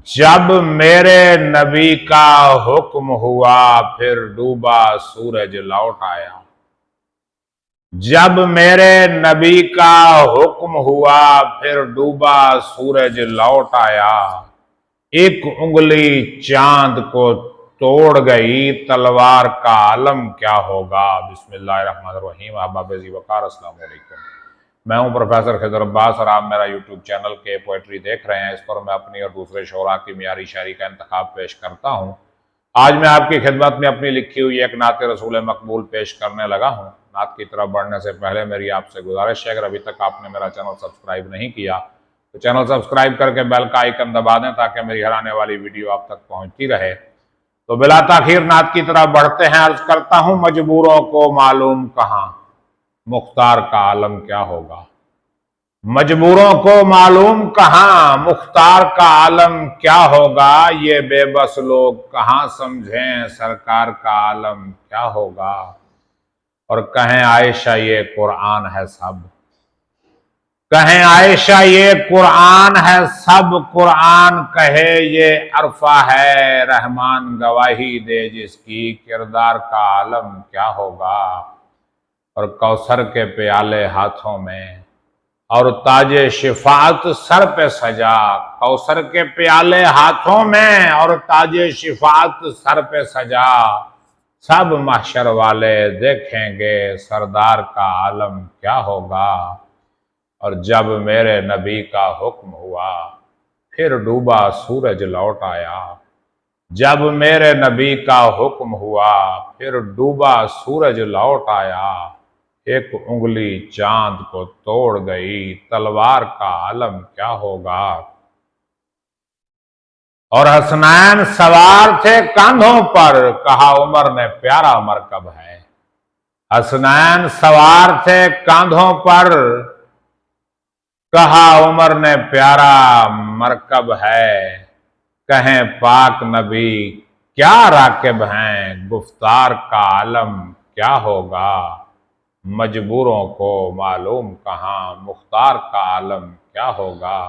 जब मेरे नबी का हुक्म हुआ फिर डूबा सूरज लौट आया। जब मेरे नबी का हुक्म हुआ फिर डूबा सूरज लौट आया। एक उंगली चांद को तोड़ गई, तलवार का आलम क्या होगा। बिस्मिल्लाहिर्रहमानिर्रहीम। अहबाब जी वकार, अस्सलाम वालेकुम। मैं हूं प्रोफेसर खिदर अब्बास और आप मेरा यूट्यूब चैनल के पोएट्री देख रहे हैं। इस पर मैं अपनी और दूसरे शोरा की मियारी शायरी का इंतखाब पेश करता हूं। आज मैं आपकी खिदमत में अपनी लिखी हुई एक नात रसूल मकबूल पेश करने लगा हूं। नात की तरफ बढ़ने से पहले मेरी आपसे गुजारिश है, अगर अभी तक आपने मेरा चैनल सब्सक्राइब नहीं किया तो चैनल सब्सक्राइब करके बेल का आइकन दबा दें ताकि मेरी हर आने वाली वीडियो आप तक पहुंचती रहे। तो बिला ताखीर नात की तरफ बढ़ते हैं। अर्ज करता हूं, मजबूरों को मालूम कहां मुख्तार का आलम क्या होगा। मजबूरों को मालूम कहां मुख्तार का आलम क्या होगा। ये बेबस लोग कहां समझें सरकार का आलम क्या होगा। और कहें आयशा ये कुरान है सब, कहें आयशा ये कुरान है सब। कुरान कहे ये अरफा है, रहमान गवाही दे जिसकी किरदार का आलम क्या होगा। और कौसर के प्याले हाथों में और ताजे शिफात सर पे सजा। कौसर के प्याले हाथों में और ताजे शिफात सर पे सजा। सब महशर वाले देखेंगे सरदार का आलम क्या होगा। और जब मेरे नबी का हुक्म हुआ फिर डूबा सूरज लौट आया। जब मेरे नबी का हुक्म हुआ फिर डूबा सूरज लौट आया। एक उंगली चांद को तोड़ गई, तलवार का आलम क्या होगा। और हसनैन सवार थे कांधों पर, कहा उमर ने प्यारा मरकब है। हसनैन सवार थे कांधों पर, कहा उमर ने प्यारा मरकब है। कहें पाक नबी क्या राकिब हैं, गुफ्तार का आलम क्या होगा। मजबूरों को मालूम कहां मुख्तार का आलम क्या होगा।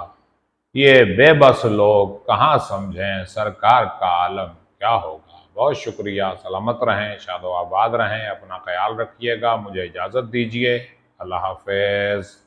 ये बेबस लोग कहां समझें सरकार का आलम क्या होगा। बहुत शुक्रिया। सलामत रहें, शादो आबाद रहें, अपना ख्याल रखिएगा। मुझे इजाज़त दीजिए। अल्लाह हाफिज़।